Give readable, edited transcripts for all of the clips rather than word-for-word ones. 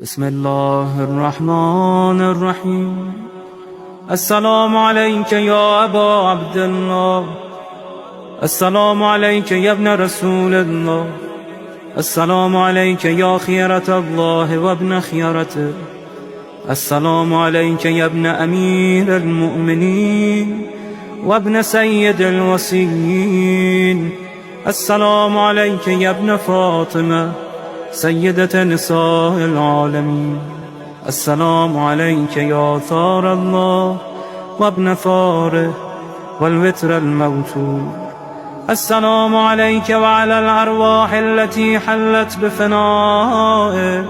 بسم الله الرحمن الرحيم. السلام عليك يا أبا عبد الله، السلام عليك يا ابن رسول الله، السلام عليك يا خيرة الله وابن خيرته، السلام عليك يا ابن أمير المؤمنين وابن سيد الوصيين، السلام عليك يا ابن فاطمة سيدة نساء العالمين، السلام عليك يا ثار الله وابن ثاره والوتر الموتور، السلام عليك وعلى الأرواح التي حلت بفنائك،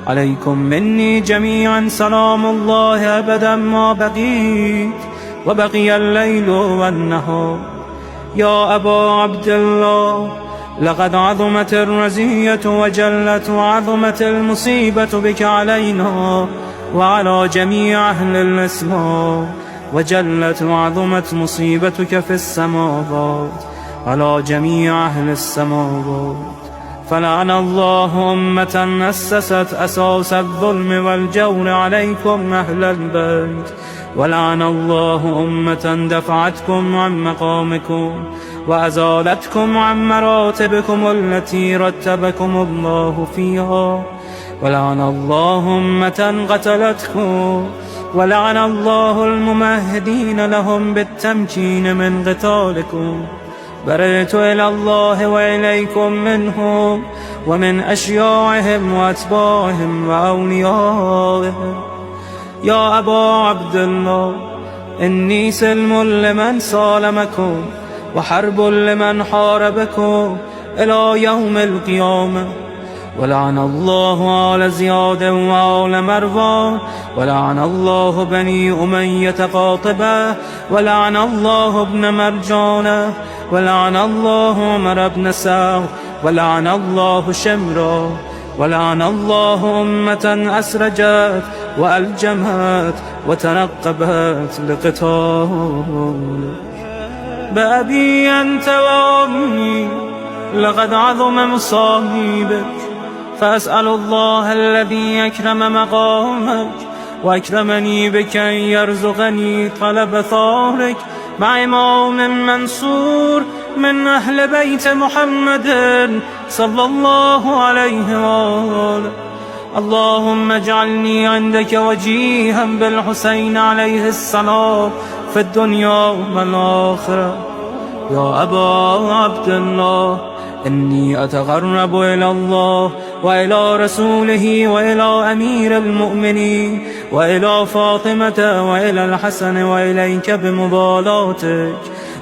عليكم مني جميعا سلام الله أبدا ما بقيت وبقي الليل والنهار. يا أبا عبد الله، لقد عظمت الرزية وجلت وعظمت المصيبة بك علينا وعلى جميع أهل الإسلام، وجلت وعظمت مصيبتك في السماوات على جميع أهل السماوات. فلعن الله أمة أسست أساس الظلم والجور عليكم أهل البيت، ولعن الله أمة دفعتكم عن مقامكم وأزالتكم عن مراتبكم التي رتبكم الله فيها، ولعن الله أمة قتلتكم، ولعن الله الممهدين لهم بالتمكين من قتالكم. برئت إلى الله وإليكم منهم ومن أشياعهم وأتباعهم وأوليائهم. يا أبا عبد الله، إني سلم لمن سالمكم وحرب لمن حاربكم إلى يوم القيامة. ولعن الله آل زياد وآل مروان، ولعن الله بني أمية قاطبة، ولعن الله ابن مرجانة، ولعن الله عمر بن سعد، ولعن الله شمرا، ولعن الله أمة أسرجت وألجمت وتنقبت لقتال. بأبي أنت وأمي لقد عظم مصائبك، فأسأل الله الذي أكرم مقامك وأكرمني بك أن يرزقني طلب ثارك مع إمام منصور من أهل بيت محمد صلى الله عليه وآله. اللهم اجعلني عندك وجيها بالحسين عليه السلام في الدنيا والآخرة. يا أبا عبد الله، إني أتقرب إلى الله وإلى رسوله وإلى أمير المؤمنين وإلى فاطمة وإلى الحسن وإليك بمبالاتك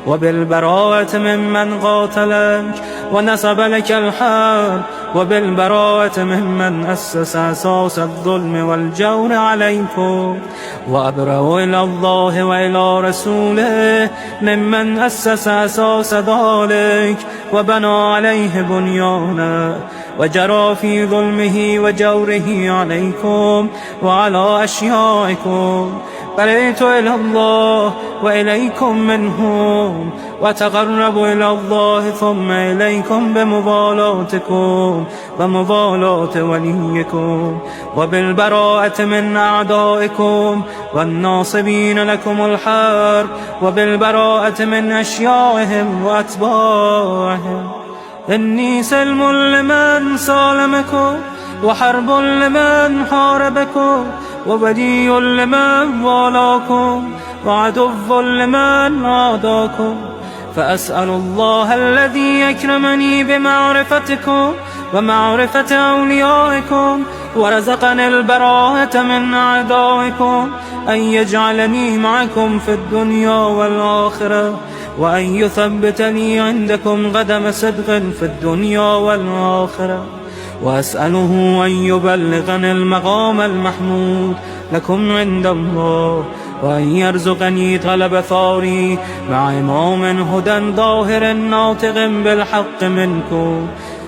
وبالبراءة ممن قاتلك ونسب لك الحرب، وبالبراءة ممن أسس أساس الظلم والجور عليكم، وأبرأ إلى الله وإلى رسوله ممن أسس أساس ذلك وبنى عليه بنيانا وجرى في ظلمه وجوره عليكم وعلى أشيائكم. برئت إلى الله وإليكم منهم وتقرب إلى الله ثم إليكم بمبالاتكم ومبالاة وليكم وبالبراءة من أعدائكم والناصبين لكم الحرب وبالبراءة من أشيائهم وأتباعهم. إني سلم لمن سالمكم وحرب لمن حاربكم وبدي لمن والاكم وعدو لمن عاداكم. فأسأل الله الذي يكرمني بمعرفتكم ومعرفة أوليائكم ورزقني البراءة من أعدائكم أن يجعلني معكم في الدنيا والآخرة، وأن يثبت لي عندكم قدم صدق في الدنيا والآخرة، وأسأله أن يبلغني المقام المحمود لكم عند الله، وأن يرزقني طلب ثاري مع إمام هدى ظاهر ناطق بالحق منكم.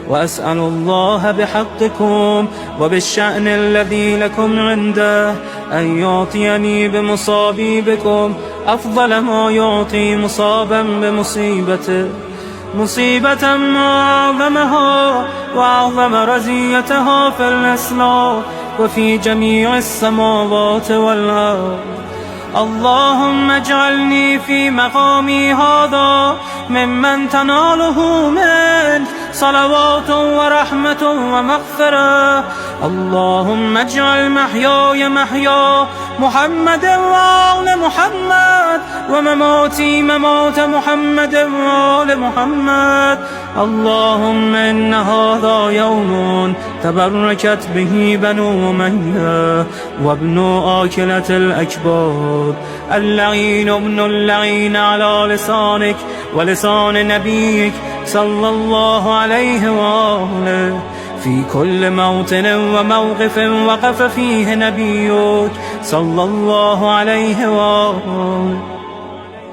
وأسأل الله بحقكم وبالشأن الذي لكم عنده أن يعطيني بمصابي بكم أفضل ما يعطي مصابا بمصيبته، مصيبة ما أعظمها وأعظم رزيتها في الإسلام وفي جميع السماوات والأرض. اللهم اجعلني في مقامي هذا ممن تناله منك صلوات ورحمة ومغفرة. اللهم اجعل محياي محيا محمد وآل محمد، ومماتي ممات محمد وآل محمد. اللهم إن هذا يوم تبركت به بنو أمية وابن آكلة الأكباد، اللعين ابن اللعين على لسانك ولسان نبيك صلى الله عليه وآله، في كل موطن وموقف وقف فيه نبيك صلى الله عليه وآله.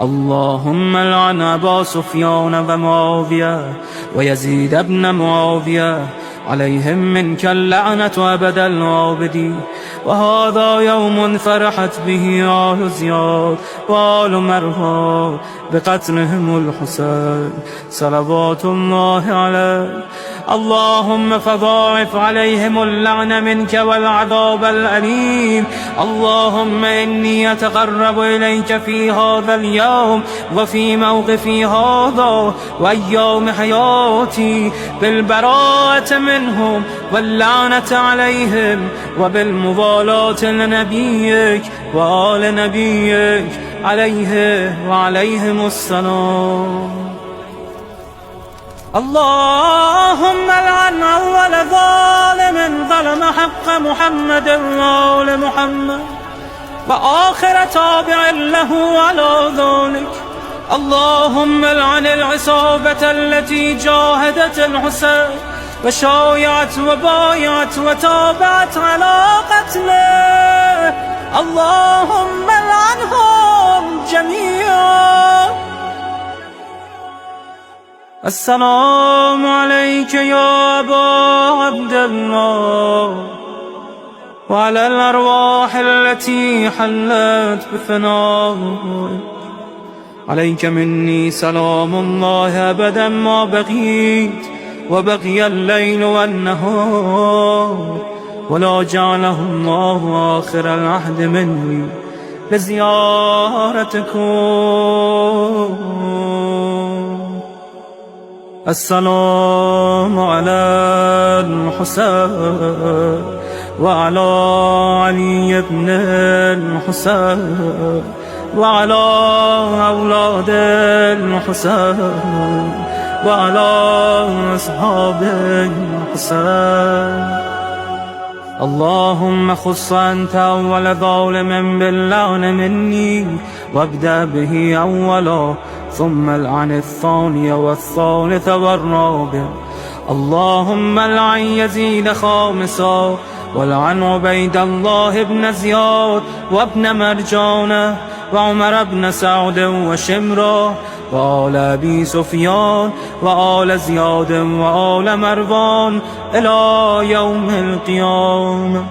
اللهم لعن أبا سفيان ومعاوية ويزيد بن معاوية، عليهم منك اللعنة أبد الآبدين. وهذا يوم فرحت به آل زياد وآل مروان بقتلهم الحسين صلوات الله عليه. اللهم فضاعف عليهم اللعن منك والعذاب الأليم. اللهم إني أتقرب إليك في هذا اليوم وفي موقفي هذا وأيام حياتي بالبراءة منهم واللعنة عليهم وبالموالاة لنبيك وآل نبيك عليه وعليهم السلام. اللهم لعن أول ظالم ظلم حق محمد وآل محمد، وآخر تابع له على ذلك. اللهم لعن العصابة التي جاهدت الحسين وشايعت وبايعت وتابعت على قتله. اللهم لعنهم جميعا. السلام عليك يا أبا عبد الله، وعلى الأرواح التي حلت بفنائك. عليك مني سلام الله أبدا ما بقيت وبقي الليل والنهار، ولا جعله الله آخر العهد مني لزيارتكم. السلام على الحسين وعلى علي بن الحسين وعلى أولاد الحسين وعلى أصحاب الحسين. اللهم خص أنت أول ظالم باللعن مني، وابدأ به أولا ثم العن الثاني والثالث والرابع. اللهم لعن يزيد خامسا، ولعن عبيد الله بن زياد وابن مرجانة وعمر بن سعد وشمرة وآل أبي سفيان وآل زياد وآل مروان إلى يوم القيامة.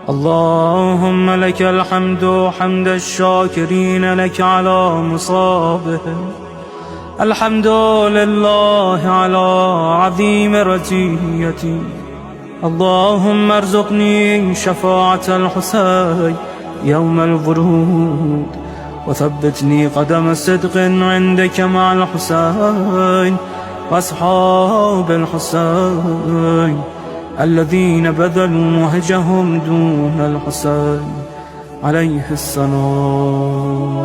اللهم لك الحمد حمد الشاكرين لك على مصابهم. الحمد لله على عظيم رجيتي. اللهم ارزقني شفاعة الحسين يوم الورود، وثبتني قدم صدق عندك مع الحسين وأصحاب الحسين الذين بذلوا وهجهم دون الحسين عليه السلام.